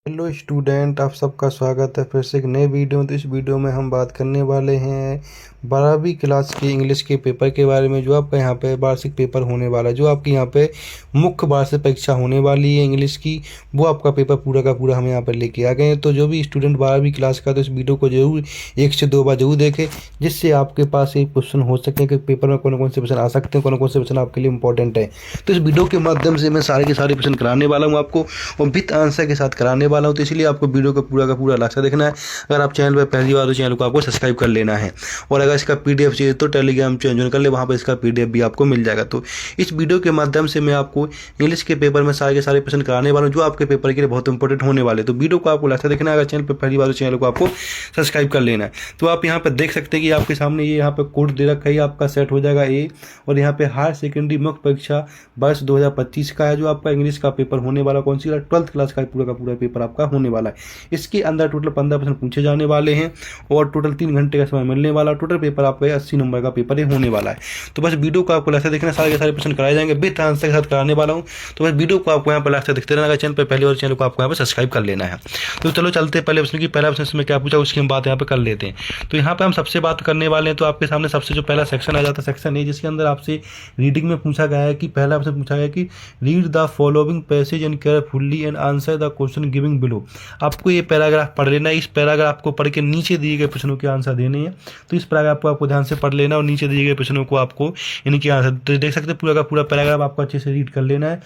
Hello student, आप सबका स्वागत है फिर से एक नए वीडियो में। तो इस वीडियो में हम बात करने वाले हैं 12वीं क्लास की इंग्लिश के पेपर के बारे में, जो आपका यहाँ पे वार्षिक पेपर होने वाला है, जो आपकी यहाँ पे मुख्य वार्षिक परीक्षा होने वाली है इंग्लिश की। वो आपका पेपर पूरा का पूरा हम यहाँ पर लेके आ गए हैं। तो जो भी स्टूडेंट 12वीं क्लास का, तो इस वीडियो को जरूर 1 से 2 बार जरूर देखें, जिससे आपके पास एक क्वेश्चन हो सके कि पेपर में कौन कौन से क्वेश्चन आ सकते हैं, कौन कौन से क्वेश्चन आपके लिए इंपॉर्टेंट है। तो इस वीडियो के माध्यम से मैं सारे के सारे क्वेश्चन कराने वाला हूँ आपको, और विथ आंसर के साथ कराने वाला हूँ। तो इसलिए आपको वीडियो को पूरा का पूरा लास्ट तक देखना है। अगर आप चैनल पर पहली बार, तो चैनल को आपको सब्सक्राइब कर लेना है। और अगर इसका पीडीएफ चाहिए तो टेलीग्राम ज्वाइन कर ले, वहाँ पर इसका पीडीएफ भी आपको मिल जाएगा। तो इस वीडियो के माध्यम से मैं आपको इंग्लिश के पेपर में सारे के सारे प्रश्न कराने वाला हूँ, जो आपके पेपर के लिए बहुत इंपॉर्टेंट होने वाले। तो वीडियो को आपको लास्ट तक देखना है। अगर चैनल पर पहली बार, तो चैनल को आपको सब्सक्राइब कर लेना है। तो आप यहाँ पर देख सकते हैं कि आपके सामने ये यहाँ पर कोड दे रखा है, आपका सेट हो जाएगा ए। और यहाँ पे हायर सेकेंडरी मुख्य परीक्षा वर्ष 2025 का है, जो आपका इंग्लिश का पेपर होने वाला, कौन सी 12th क्लास का पूरा पेपर आपका होने वाला है। इसके अंदर टोटल 15 प्रश्न पूछे जाने वाले हैं, और टोटल 3 घंटे का समय मिलने वाला। टोटल पेपर आपका 80 नंबर का पेपर होने वाला है। तो बस वीडियो को आपको लास्ट तक देखना, सारे के सारे प्रश्न कराए जाएंगे, विथ आंसर के साथ कराने वाला हूँ। तो बस वीडियो को आपको यहाँ पर लास्ट तक देखते रहना। चैनल पर पहले, और चैनल को आपको यहाँ पर सब्सक्राइब कर लेना है। तो चलो चलते पहले प्रश्न की। पहला प्रश्न में क्या पूछा, उसकी हम बात यहाँ पे कर लेते हैं। तो यहाँ पे हम सबसे बात करने वाले हैं। तो आपके सामने सबसे जो पहला सेक्शन आ जाता है, सेक्शन ए, जिसके अंदर आपसे रीडिंग में पूछा गया है कि पहला प्रश्न पूछा गया कि read the following passage and carefully and answer the question giving below. आपको ये पैराग्राफ पढ़ लेना है। इस पैराग्राफ को पढ़ के नीचे दिए गए प्रश्नों के आंसर देने हैं। तो इस पैराग्राफ को आपको ध्यान से पढ़ लेना, और नीचे दिए गए प्रश्नों को आपको इनके आंसर, तो देख सकते हैं पूरा का पूरा पैराग्राफ आपको अच्छे से रीड कर लेना है।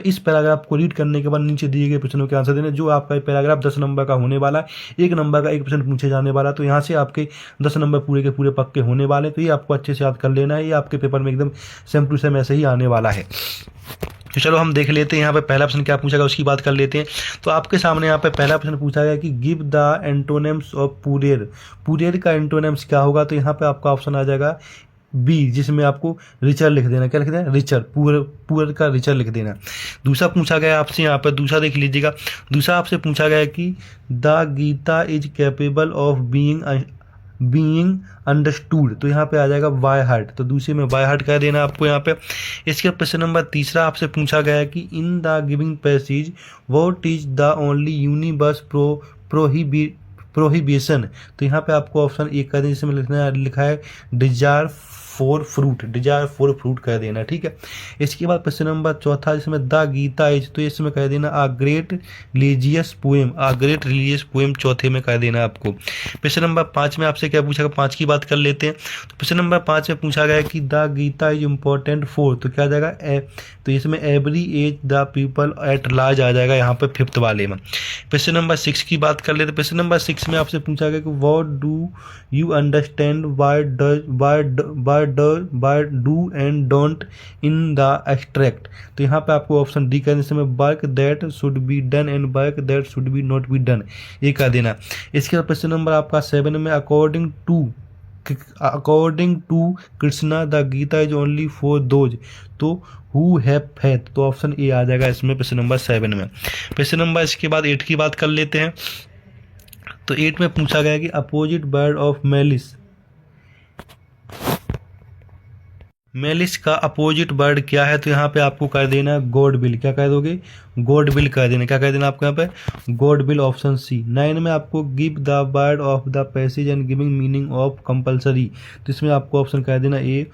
इस पैराग्राफ को रीड करने के बाद नीचे दिए गए प्रश्नों के आंसर देने। जो आपका पैराग्राफ 10 नंबर का होने वाला है, 1 नंबर का 1 प्रश्न पूछे जाने वाला। तो यहाँ से आपके 10 नंबर पूरे के पूरे पक्के होने वाले। तो ये आपको अच्छे से याद कर लेना है। ये आपके पेपर में एकदम सेम टू सेम ऐसे ही आने वाला है। तो चलो हम देख लेते हैं यहाँ पे पहला प्रश्न क्या पूछा गया, उसकी बात कर लेते हैं। तो आपके सामने यहाँ पे पहला प्रश्न पूछा गया कि गिव द एंटोनिम्स ऑफ पुरेर। पुरेर का एंटोनिम्स क्या होगा। तो यहाँ पे आपका ऑप्शन आ जाएगा बी, जिसमें आपको रिचर लिख देना। क्या लिख देना, रिचर, पुअर का रिचर लिख देना। दूसरा पूछा गया आपसे यहाँ पर, दूसरा देख लीजिएगा। दूसरा आपसे पूछा गया कि the Gita is capable of being understood. तो यहाँ पे आ जाएगा बाय हार्ट। तो दूसरे में बाय हार्ट कह देना आपको यहाँ पे। इसके प्रश्न नंबर तीसरा आपसे पूछा गया है कि in the giving passage what is the only universe prohibition. तो यहाँ पे आपको ऑप्शन ए कह देना, जिसमें लिखा है डिजायर फॉर फ्रूट कह देना। ठीक है। इसके बाद प्रश्न नंबर चौथा, जिसमें द गीता इज, तो इसमें कह देना आ ग्रेट रिलीजियस पोएम चौथे में कह देना आपको। प्रश्न नंबर 5 में आपसे क्या पूछा गया, 5 की बात कर लेते हैं। तो प्रश्न नंबर 5 में पूछा गया कि the Gita is important for, तो क्या आ जाएगा तो इसमें every age the people at large आ जाएगा यहाँ पे 5th वाले में। प्रश्न नंबर 6 की बात कर लेते हैं। प्रश्न नंबर 6 में आपसे पूछा गया कि what do you understand by do and don't in the extract. तो यहाँ पे आपको ऑप्शन डी करने से work that should be done and work that should be not be done, ये कह देना। इसके बाद प्रश्न नंबर आपका 7 में according to Krishna the Gita is only for those तो हु हैव फेथ। तो ऑप्शन ए आ जाएगा इसमें प्रश्न नंबर 7 में। प्रश्न नंबर इसके बाद 8 की बात कर लेते हैं। तो 8 में पूछा गया कि अपोजिट वर्ड ऑफ मेलिस का अपोजिट वर्ड क्या है। तो यहाँ पे आपको कर देना गॉड विल। क्या कह दोगे, गॉड विल कह देना। क्या कह देना आपको यहाँ पे, गॉड विल, ऑप्शन सी। 9 में आपको give the word of the passage and giving meaning of compulsory. तो इसमें आपको ऑप्शन कह देना ए,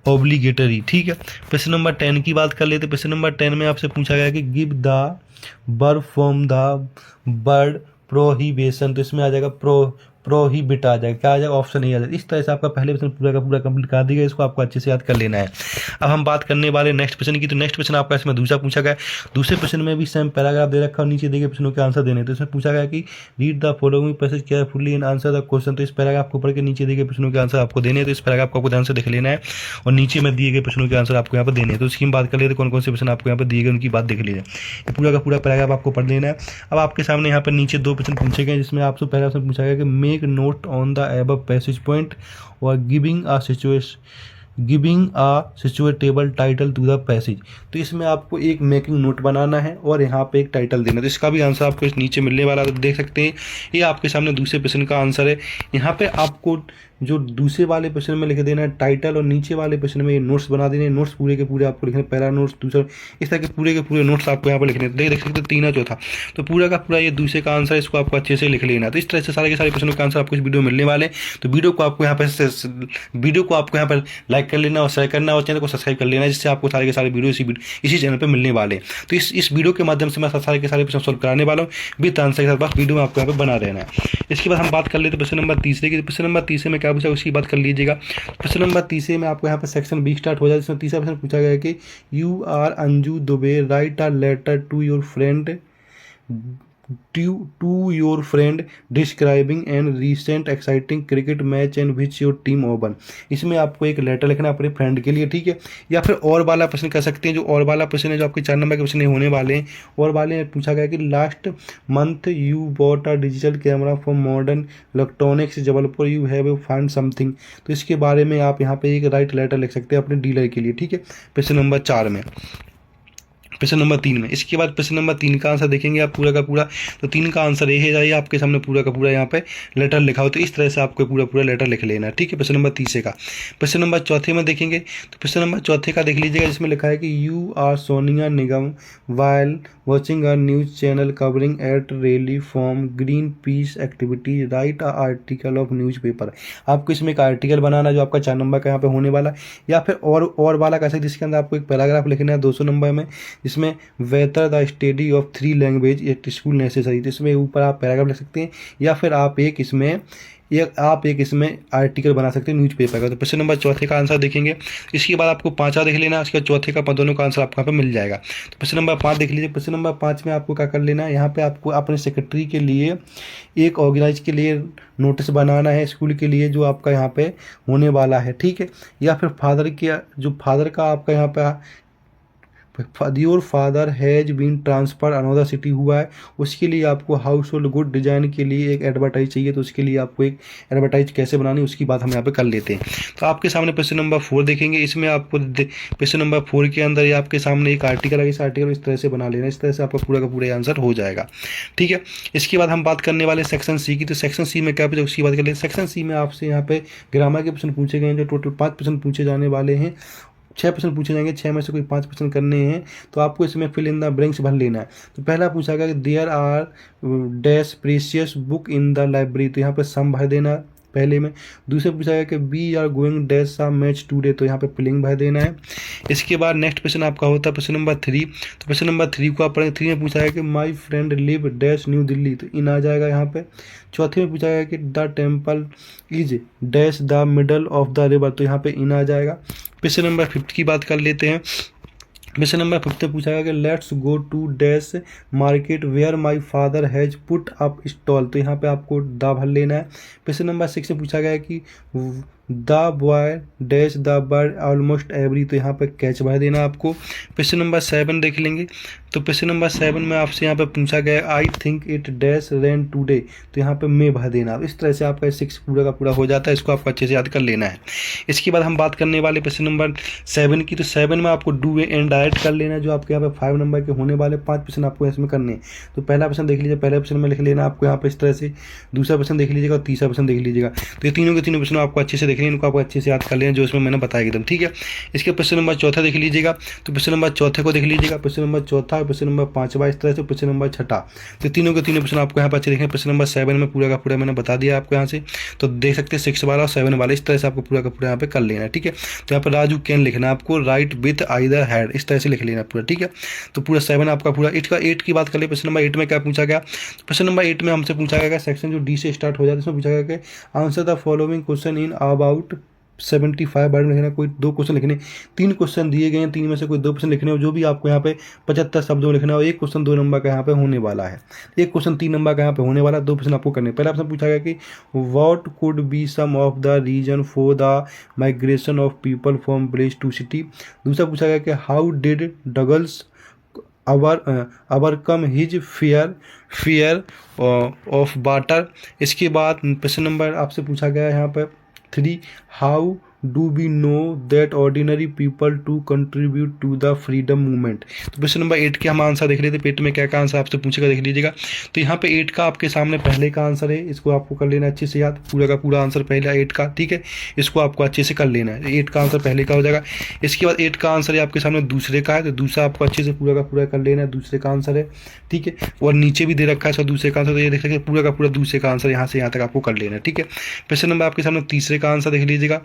ऑब्लिगेटरी। ठीक है। प्रश्न नंबर 10 की बात कर लेते। प्रश्न नंबर 10 में आपसे पूछा गया कि give the verb from the word prohibition. तो इसमें आ जाएगा प्रोहिबिट आ जाएगा। क्या आ जाएगा, ऑप्शन ए आ जाएगा। इस तरह से आपका पहले प्रश्न पूरा का पूरा कंप्लीट कर दिया। इसको आपको अच्छे से याद कर लेना है। अब हम बात करने वाले नेक्स्ट प्रश्न की। तो नेक्स्ट प्रश्न आपका इसमें दूसरा पूछा गया। दूसरे प्रश्न में भी सेम पैराग्राफ दे रखा और नीचे दिए गए प्रश्नों के आंसर देने। तो इसमें पूछा गया कि read the following passage carefully and answer the question. तो इस पैराग्राफ को पढ़ के नीचे दिए गए प्रश्नों के आंसर आपको देने हैं। तो इस पैराग्राफ को आपको ध्यान से देख लेना है, और नीचे में दिए गए प्रश्नों के आंसर आपको यहाँ पर देने हैं। तो इसकी हम बात कर लेते हैं, कौन कौन से प्रश्न आपको यहाँ पर दिए गए उनकी बात देख लीजिए। पूरा का पूरा पैराग्राफ आपको पढ़ लेना है। अब आपके सामने यहाँ पर नीचे 2 प्रश्न पूछे गए, जिसमें आपसे पहला प्रश्न पूछा गया कि make note on the above passage point और giving a suitable title to the passage. तो इसमें आपको एक मेकिंग नोट बनाना है और यहाँ पे एक टाइटल देना। तो इसका भी आंसर आपको इस नीचे मिलने वाला है। तो देख सकते हैं ये आपके सामने दूसरे प्रश्न का आंसर है। यहाँ पे आपको जो दूसरे वाले क्वेश्चन में लिख देना है टाइटल, और नीचे वाले क्वेश्चन में ये नोट्स बना देने, नोट्स पूरे के पूरे आपको लिखने, पहला नोट्स, दूसरा, इस तरह के पूरे नोट्स आपको यहाँ पर लिखने। देख सकते हो 3 चौथा, तो पूरा का पूरा ये दूसरे का आंसर, इसको आपको अच्छे से लिख लेना। तो इस तरह से सारे के सारे क्वेश्चनों का आंसर आपको इस वीडियो में मिलने वाले। तो वीडियो को आपको यहाँ पर लाइक कर लेना और शेयर करना और चैनल को सब्सक्राइब कर लेना, जिससे आपको सारे के सारे वीडियो इसी चैनल पर मिलने वाले। तो इस वीडियो के माध्यम से मैं सारे के सारे क्वेश्चन सॉल्व कराने वाला हूँ विद आंसर के साथ। बस वीडियो में आपको यहाँ पे बना रहना है। इसके बाद हम बात कर लेते हैं प्रश्न नंबर 30 की। प्रश्न नंबर 30 में क्या पूछा उसकी बात कर लीजिएगा। प्रश्न नंबर 30 में आपको यहाँ पे सेक्शन बी स्टार्ट हो जाए, जिसमें तीसरा प्रश्न पूछा गया है कि you are Anju Dubey, write a letter to your friend describing an recent exciting cricket match and which your team won. इसमें आपको एक लेटर लिखना अपने फ्रेंड के लिए, ठीक है। या फिर और वाला प्रश्न कर सकते हैं। जो और वाला प्रश्न है, जो आपके 4 नंबर के प्रश्न होने वाले हैं, और वाले में पूछा गया कि last month you bought a digital camera from modern electronics Jabalpur, you have find something. तो इसके बारे में आप यहाँ पे एक राइट लेटर लिख सकते हैं अपने डीलर के लिए, ठीक है। प्रश्न नंबर 4 में, प्रश्न नंबर 3 में। इसके बाद प्रश्न नंबर 3 का आंसर देखेंगे आप पूरा का पूरा। तो 3 का आंसर ये है, आपके सामने पूरा का पूरा यहाँ पे लेटर लिखा हो, तो इस तरह से आपको पूरा लेटर लिख लेना है, ठीक है। प्रश्न नंबर 30 का। प्रश्न नंबर 4 में देखेंगे, तो प्रश्न नंबर 4 का देख लीजिएगा, जिसमें लिखा है कि you are Sonia Nigam while watching a news channel covering at rally from Greenpeace activity, write a article of newspaper. आपको इसमें एक आर्टिकल बनाना जो आपका 4 नंबर का यहाँ पे होने वाला है। या फिर और वाला कैसे, जिसके अंदर आपको एक पैराग्राफ लिखना है 200 नंबर में, इसमें whether the study of 3 language at school necessary. तो इसमें ऊपर आप पैराग्राफ लिख सकते हैं, या फिर आप एक इसमें आर्टिकल बना सकते हैं न्यूज़पेपर का। तो प्रश्न नंबर 4 का आंसर देखेंगे। इसके बाद आपको 5वां देख लेना, उसके बाद 4 का दोनों का आंसर आपको यहाँ पे मिल जाएगा। तो प्रश्न नंबर 5 देख लीजिए। प्रश्न नंबर 5 में आपको क्या कर लेना है, यहाँ पे आपको अपने सेक्रेटरी के लिए एक ऑर्गेनाइज के लिए नोटिस बनाना है स्कूल के लिए, जो आपका यहाँ पे होने वाला है, ठीक है। या फिर फादर का आपका यहाँ पे your father has been transfer another city हुआ है, उसके लिए आपको हाउस होल्ड गुड डिजाइन के लिए एक एडवर्टाइज चाहिए। तो उसके लिए आपको एक एडवर्टाइज कैसे बनानी है उसकी बात हम यहाँ पे कर लेते हैं। तो आपके सामने प्रश्न नंबर 4 देखेंगे। इसमें आपको प्रश्न नंबर 4 के अंदर आपके सामने एक आर्टिकल है, इस आर्टिकल इस तरह से बना लेना, इस तरह से आपका पूरा का पूरा आंसर हो जाएगा, ठीक है। इसके बाद हम बात करने वाले सेक्शन सी की। तो सेक्शन सी में क्या पूछा उसकी बात कर लेते हैं। सेक्शन सी में आपसे यहाँ पे ग्रामर के प्रश्न पूछे गए हैं, जो टोटल 5 प्रश्न पूछे जाने वाले हैं। 6 प्रश्न पूछे जाएंगे, 6 में से कोई 5 प्रश्न करने हैं। तो आपको इसमें फिल इन द ब्लैंक्स भर लेना है। तो पहला पूछा गया कि there are dash precious book in the library, तो यहाँ पे सम भर देना पहले में। दूसरे पूछा गया कि we are going dash a match today, तो यहाँ पे फिलिंग भर देना है। इसके बाद नेक्स्ट प्रश्न आपका होता है प्रश्न नंबर 3। तो प्रश्न नंबर 3 को आप पढ़ेंगे। 3 में पूछा गया कि my friend live dash new Delhi, तो इन आ जाएगा यहाँ पे। 4 में पूछा गया कि the temple is dash the middle of the river, तो यहाँ पे इन आ जाएगा। प्रश्न नंबर 5 की बात कर लेते हैं। प्रश्न नंबर 5 में पूछा गया कि let's go to dash market where my father has put up stall, तो यहाँ पे आपको द भर लेना है। प्रश्न नंबर 6 में पूछा गया कि the boy dash the bird almost every, तो यहाँ पे कैच भर देना आपको। प्रश्न नंबर 7 देख लेंगे। तो प्रश्न नंबर 7 में आपसे यहाँ पे पूछा गया I think it dash rain today, तो यहाँ पे मे भर देना। इस तरह से आपका 6 पूरा का पूरा हो जाता है, इसको आपको अच्छे से याद कर लेना है। इसके बाद हम बात करने वाले प्रश्न नंबर 7 की। तो 7 में आपको डू एंड डायरेक्ट कर लेना, जो आपके यहाँ पे 5 नंबर के होने वाले 5 प्रश्न आपको इसमें करने हैं। तो पहला प्रश्न देख लीजिए, पहले प्रश्न में लिख लेना आपको यहाँ पे इस तरह से। दूसरा प्रश्न देख लीजिएगा और तीसरा प्रश्न देख लीजिएगा। तो ये तीनों के तीनों प्रश्न आपको अच्छे से देखने, इनको आपको अच्छे से याद कर लेना, जो इसमें मैंने बताया एकदम, ठीक है। इसके प्रश्न नंबर 4 देख लीजिएगा। तो प्रश्न नंबर 4 को देख लीजिएगा। प्रश्न नंबर 4, प्रश्न नंबर 5 इस तरह से, प्रश्न नंबर 6। तो तीनों के तीनों प्रश्न आपको यहाँ पर अच्छे देखें। प्रश्न नंबर 7 में पूरा का पूरा मैंने बता दिया आपको यहाँ से, तो देख सकते हैं 6 वाला और 7 वाला, इस तरह से आपको पूरा का पूरा यहाँ पे कर लेना है, ठीक है। तो यहाँ पर राजू कैन लिखना आपको, राइट विथ आइदर हैड, इस तरह से लिख लेना पूरा, ठीक है। तो पूरा 7 आपका पूरा। 8 की बात कर ले। प्रश्न नंबर 8 में क्या पूछा गया। प्रश्न नंबर 8 में हमसे पूछा गया सेक्शन जो डी से स्टार्ट हो जाता है, इसमें पूछा गया कि answer the following question in about 75 word में लिखना। कोई 2 क्वेश्चन लिखने, 3 क्वेश्चन दिए गए हैं, 3 में से कोई 2 प्रश्न लिखने हो, जो भी आपको यहाँ पे 75 शब्दों में लिखना हो। 1 क्वेश्चन 2 नंबर का यहाँ पे होने वाला है, 1 क्वेश्चन 3 नंबर का यहाँ पे होने वाला, 2 प्रश्न आपको करने। पहला प्रश्न पूछा गया कि what could be some of the reason for the migration of people from village to city. दूसरा पूछा गया कि how did Douglas overcome his fear of water। इसके बाद प्रश्न नंबर आपसे पूछा गया यहाँ पर 3, how do we know that ordinary people to contribute to the freedom movement. तो क्वेश्चन नंबर 8 के हम आंसर देख लेते, पेट में क्या क्या आंसर आपसे पूछेगा देख लीजिएगा। तो यहाँ पे 8 का आपके सामने पहले का आंसर है, इसको आपको कर लेना अच्छे से याद, पूरा का पूरा आंसर पहला 8 का, ठीक है, इसको आपको अच्छे से कर लेना है। 8 का आंसर पहले का हो जाएगा। इसके बाद 8 का आंसर है आपके सामने दूसरे का है, तो दूसरा आपको अच्छे से पूरा का पूरा कर लेना है, दूसरे का आंसर है, ठीक है। और नीचे भी दे रखा है इसका दूसरे का आंसर, तो ये देख सकते हैं पूरा का पूरा दूसरे का आंसर यहाँ से यहाँ तक आपको कर लेना है, ठीक है। क्वेश्चन नंबर आपके सामने तीसरे का आंसर देख लीजिएगा।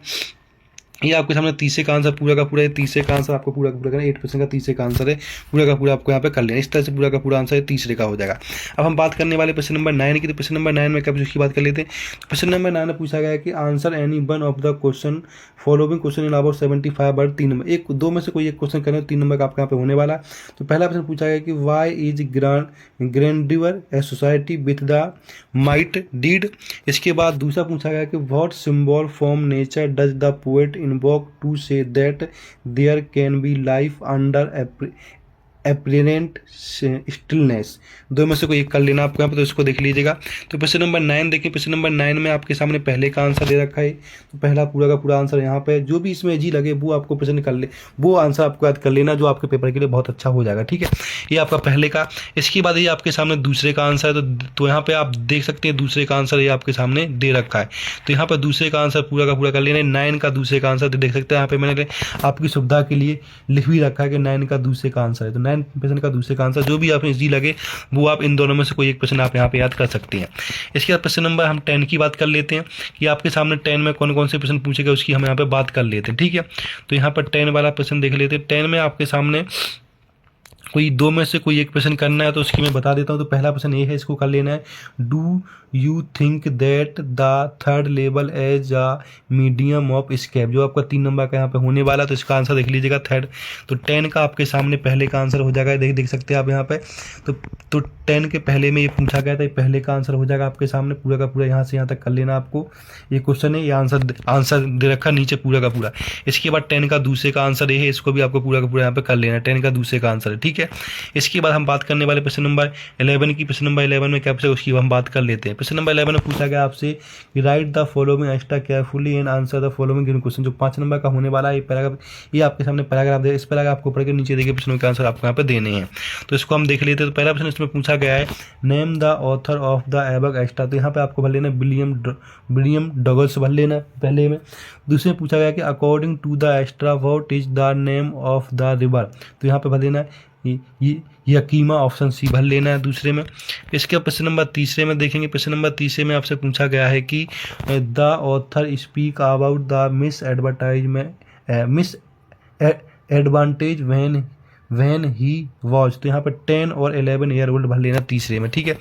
ये आपके सामने तीसरे का आंसर पूरा का पूरा है, तीसरे का आंसर आपको पूरा का पूरा करना, 8% का तीसरे का आंसर है, पूरा का पूरा आपको यहाँ पे कर लेना। इस तरह से पूरा का पूरा आंसर तीसरे का हो जाएगा। अब हम बात करने वाले क्वेश्चन नंबर 9 की। तो क्वेश्चन नंबर 9 में क्या उसकी बात कर लेते हैं। क्वेश्चन नंबर 9 में पूछा गया है कि answer any one of the question following question in about 75 word. 3 number, एक दो में से कोई एक क्वेश्चन करना, 3 नंबर का आपके यहाँ पे होने वाला है। तो पहला क्वेश्चन पूछा गया कि why is grandeur a society with the might deed. इसके बाद दूसरा पूछा गया कि what symbol from nature does the poet invoke to say that there can be life under apparent stillness। दो में से कोई एक कर लेना आपको यहाँ पे, तो इसको देख लीजिएगा। तो क्वेश्चन नंबर 9 देखिए, क्वेश्चन नंबर 9 में आपके सामने पहले का आंसर दे रखा है, तो पहला पूरा का पूरा आंसर यहाँ पे, जो भी इसमें जी लगे वो आपको प्रश्न कर ले, वो आंसर आपको याद कर लेना, जो आपके पेपर के लिए बहुत अच्छा हो जाएगा, ठीक है। ये आपका पहले का। इसके बाद ये आपके सामने दूसरे का आंसर है, तो यहाँ पे आप देख सकते हैं दूसरे का आंसर ये आपके सामने दे रखा है, तो यहाँ पर दूसरे का आंसर पूरा का पूरा कर लेना। 9 का दूसरे का आंसर देख सकते हैं, यहाँ पे मैंने आपकी सुविधा के लिए लिख भी रखा है कि 9 का दूसरे का आंसर है, तो 9% का दूसरे का आंसर, जो भी आपने जी लगे वो आप इन दोनों में से कोई एक प्रश्न आप यहाँ पे याद कर सकते हैं। इसके बाद प्रश्न नंबर हम 10 की बात कर लेते हैं कि आपके सामने 10 में कौन कौन से प्रश्न पूछेगा, उसकी हम यहाँ पे बात कर लेते हैं, ठीक है। तो यहाँ पर 10 वाला प्रश्न देख लेते हैं। 10 में आपके सामने कोई दो में से कोई एक प्रश्न करना है, तो उसकी मैं बता देता हूँ। तो पहला प्रश्न ये है, इसको कर लेना है, do you think that the third level as a medium of escape. जो आपका 3 नंबर का यहाँ पे होने वाला, तो इसका आंसर देख लीजिएगा थर्ड। तो 10 का आपके सामने पहले का आंसर हो जाएगा, देख सकते हैं आप यहाँ पे। तो 10 के पहले में ये पूछा गया था, ये पहले का आंसर हो जाएगा आपके सामने, पूरा का पूरा यहाँ से यहाँ तक कर लेना आपको। ये क्वेश्चन है, ये आंसर दे रखा नीचे पूरा का पूरा। इसके बाद 10 का दूसरे का आंसर ये है, इसको भी आपको पूरा का पूरा यहाँ पे कर लेना। 10 का दूसरे का आंसर है, ठीक है। इसके बाद हम बात करने वाले प्रश्न नंबर 11 की। प्रश्न नंबर 11 में क्या पूछा, उसकी हम बात कर लेते हैं। प्रश्न नंबर 11 में पूछा गया आपसे कि right the following extra carefully and answer the following given question. जो 5 नंबर का होने वाला है, ये पैराग्राफ, ये आपके सामने पैराग्राफ दे, इस पैराग्राफ आपको पढ़ के नीचे देखिए प्रश्नों के आंसर आपको यहाँ पे देने हैं, तो इसको हम देख लेते हैं। तो पहला प्रश्न इसमें पूछा गया है, name the author of the above extra. तो यहाँ पे आपको भर लेना विलियम डगलस भर लेना पहले में। दूसरे में पूछा गया कि according to the extra what is the name of the river. तो यहाँ पे भर लेना ये यकीमा, ऑप्शन सी भर लेना है दूसरे में। इसके प्रश्न नंबर तीसरे में देखेंगे। प्रश्न नंबर तीसरे में आपसे पूछा गया है कि the author speak about the miss advantage when he was. तो यहाँ पर 10 और 11 ईयर ओल्ड भर लेना तीसरे में, ठीक है।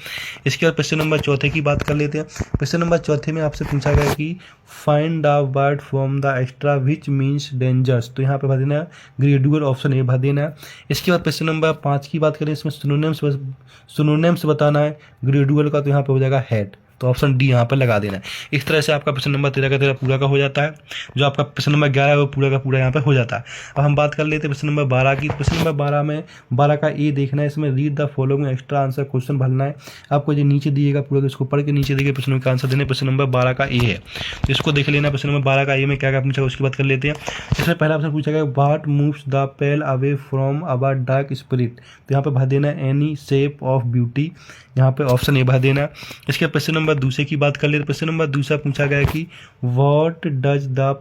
इसके बाद प्रश्न नंबर चौथे की बात कर लेते हैं। प्रश्न नंबर चौथे में आपसे पूछा गया कि find the word from the extra which means dangers. तो यहाँ पे भर देना है ग्रेडुअल, ऑप्शन ए भर देना है। इसके बाद प्रश्न नंबर 5 की बात करें, इसमें सिनोनिम्स बताना है ग्रेडुअल का, तो यहाँ पे हो जाएगा हेड, तो ऑप्शन डी यहाँ पर लगा देना है। इस तरह से आपका प्रश्न नंबर 13 का 13 पूरा का हो जाता है। जो आपका प्रश्न नंबर 11 है वो पूरा का पूरा यहाँ पर हो जाता है। अब हम बात कर लेते हैं प्रश्न नंबर 12 की। प्रश्न नंबर 12 में 12 का ए देखना है, इसमें read the following extra answer question भरना है आपको। जो नीचे दिएगा पूरा, इसको पढ़ के नीचे देखिए प्रश्नों का आंसर देने। प्रश्न नंबर 12 का ए है, तो इसको देख लेना। प्रश्न नंबर 12 का ए में क्या क्या पूछा उसकी बात कर लेते हैं। इसमें पहला प्रश्न पूछा गया, what moves the pale away from our dark spirit. तो यहाँ पे भर देना है एनी शेप ऑफ ब्यूटी, यहाँ पे ऑप्शन ए भर देना। इसके प्रश्न नंबर दूसरे की बात कर ले। प्रश्न नंबर दूसरा पूछा गया कि what does the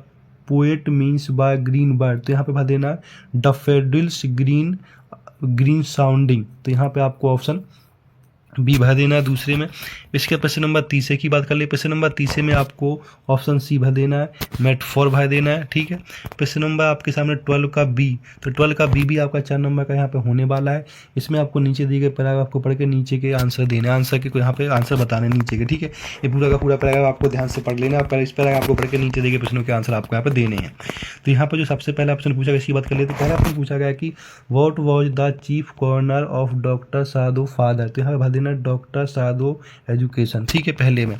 poet means by green bird. तो यहाँ पे भर देना डैफोडिल्स ग्रीन साउंडिंग। तो यहाँ पे आपको ऑप्शन बी भर देना है दूसरे में। इसके प्रश्न नंबर तीसरे की बात कर ले। प्रश्न नंबर तीसरे में आपको ऑप्शन सी भर देना है, मेटाफोर भर देना है, ठीक है। प्रश्न नंबर आपके सामने 12 का बी। तो 12 का बी भी आपका 4 नंबर का यहाँ पे होने वाला है। इसमें आपको नीचे दिए गए पैराग्राफ को पढ़ के नीचे के आंसर देने, आंसर के यहाँ पे आंसर बताने नीचे के, ठीक है। ये पूरा का पूरा पैराग्राफ आपको ध्यान से पढ़ लेना। इस पैराग्राफ को पढ़ के नीचे दिए गए प्रश्नों के आंसर आपको यहाँ पे देने हैं। तो यहाँ पर जो सबसे पहला ऑप्शन पूछा गया इसकी बात कर लेते। पहला ऑप्शन पूछा गया कि what was the chief corner of doctor Sadhu father. तो यहाँ पे भर देना डॉक्टर साधु एजुकेशन, ठीक है, पहले में।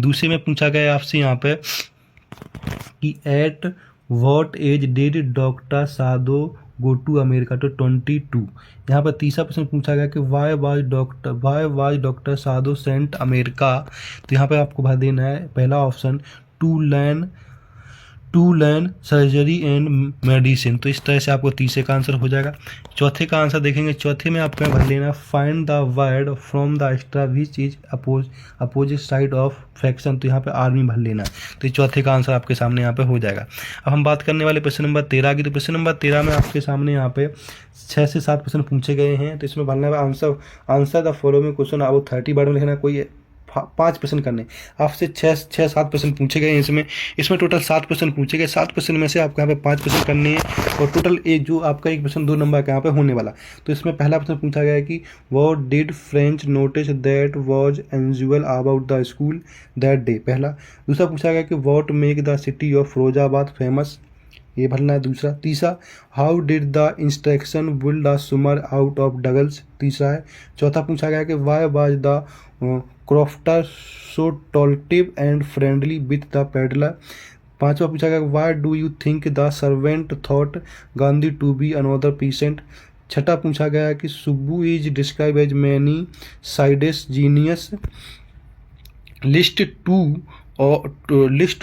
दूसरे में पूछा गया आपसे यहाँ पे कि at what age did doctor Sadhu go to America. तो 22। यहाँ पर तीसरा प्रश्न पूछा गया कि why was doctor Sadhu sent America. तो यहाँ पे आपको भर देना है पहला option to learn surgery and medicine. तो इस तरह से आपको तीसरे का आंसर हो जाएगा। चौथे का आंसर देखेंगे, चौथे में आपको भर लेना find the word from the extra which is opposite side of fraction. तो यहाँ पे आर्मी भर लेना। तो ये चौथे का आंसर आपके सामने यहाँ पे हो जाएगा। अब हम बात करने वाले प्रश्न नंबर 13 की। तो प्रश्न नंबर 13 में आपके सामने यहाँ पे 6 से 7 प्रश्न पूछे गए हैं। तो इसमें भरना है answer the following question about 30 word में लिखना। कोई 5 प्रश्न करने, आपसे 6-7 प्रश्न पूछे गए हैं। इसमें टोटल 7 प्रश्न पूछे गए। 7 प्रश्न में से आपको यहाँ पे 5 प्रश्न करने हैं और टोटल जो आपका एक प्रश्न 2 नंबर का यहाँ पे होने वाला। तो इसमें पहला प्रश्न पूछा गया है कि what did French notice that was unusual about the school that day, पहला। दूसरा पूछा गया कि what make the city of Firozabad famous, ये भरना है दूसरा। तीसरा, how did the instruction pull the swimmer out of Douglas, तीसरा है। चौथा पूछा गया कि why was the crofter so talkative and friendly with the peddler. पांचवा पूछा गया why do you think the servant thought Gandhi to be another patient. छठा पूछा गया कि Subbu is describe as many sided genius, list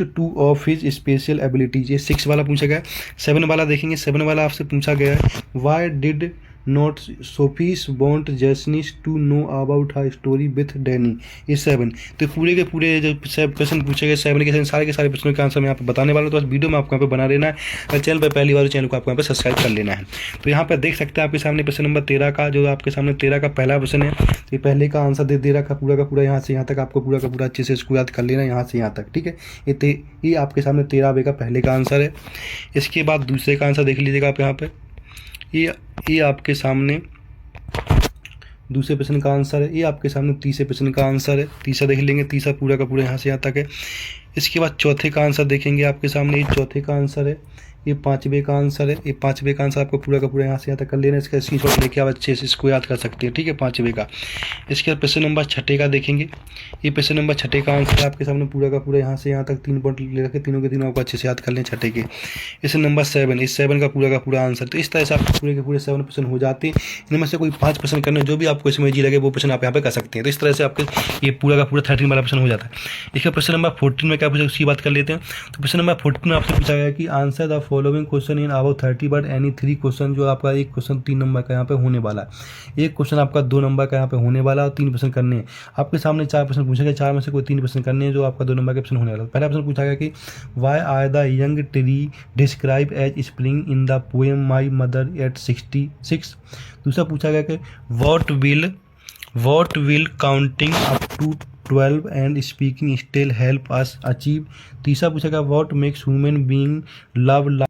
two of his special abilities. ये 6 वाला पूछा गया। 7 वाला देखेंगे। 7 वाला आपसे पूछा गया है why did not Sophie want Jansie to know about her story with Danny, ये 7। तो पूरे के पूरे जो प्रश्न पूछे गए 7 के 7 सारे के सारे प्रश्नों का आंसर मैं यहाँ पे बताने वाला हूँ। तो वीडियो में आपको यहाँ पे बना लेना है। अगर चैनल पर पहली बार चैनल को आपको यहाँ पे सब्सक्राइब कर लेना है। तो यहाँ पर देख सकते हैं आपके सामने प्रश्न नंबर 13 का, जो आपके सामने 13 का पहला प्रश्न है। ये पहले का आंसर दे रखा पूरा का पूरा, यहाँ से यहाँ तक आपको पूरा का पूरा अच्छे से इसको याद कर लेना है, यहाँ से यहाँ तक, ठीक है। ये आपके सामने 13 का पहले का आंसर है। इसके बाद दूसरे का आंसर देख लीजिएगा आप यहाँ पे। ये आपके सामने दूसरे प्रश्न का आंसर है। ये आपके सामने तीसरे प्रश्न का आंसर है। तीसरा देख लेंगे, तीसरा पूरा का पूरा यहाँ से यहाँ तक है। इसके बाद चौथे का आंसर देखेंगे आपके सामने। ये चौथे का आंसर है। ये 5वें का आंसर है। ये 5वें का आंसर आपको पूरा का पूरा यहाँ से यहाँ तक कर लेना है। इसका स्क्रीनशॉट लेके आप अच्छे से इसको याद कर सकते हैं, ठीक है, 5वें का। इसके बाद प्रश्न नंबर 6 का देखेंगे। ये प्रश्न नंबर 6 का आंसर आपके सामने पूरा का पूरा यहाँ से यहाँ तक 3 पॉइंट ले रखे, तीनों के तीनों आपको अच्छे से याद कर लें 6 के। इस नंबर 7, इस 7 का पूरा आंसर। तो इस तरह से आपको पूरे के पूरे 7 प्रश्न हो जाते हैं। इनमें से कोई 5 प्रश्न करने, जो भी आपको इसमें जी लगे वो प्रश्न आप यहाँ पे कर सकते हैं। तो इस तरह से आपके ये पूरा का पूरा 13 वाला प्रश्न हो जाता है। इसका प्रश्न नंबर 14 में क्या पूछा, उसकी बात कर लेते हैं। तो प्रश्न नंबर 14 में आपसे पूछा गया कि answer the following question in about 30 word any 3 question. जो आपका एक क्वेश्चन 3 नंबर का यहाँ पे होने वाला है, एक क्वेश्चन आपका 2 नंबर का यहाँ पे होने वाला है और 3 प्रश्न करने हैं। आपके सामने 4 प्रश्न पूछे गए, 4 में से कोई 3 प्रश्न करने हैं, जो आपका 2 नंबर के प्रश्न होने वाला है। पहला प्रश्न पूछा गया कि why are the young tree describe as spring in the poem my mother at 66। दूसरा पूछा गया कि what will counting up to 12 and speaking still help us achieve। तीसरा पूछा गया what makes human being love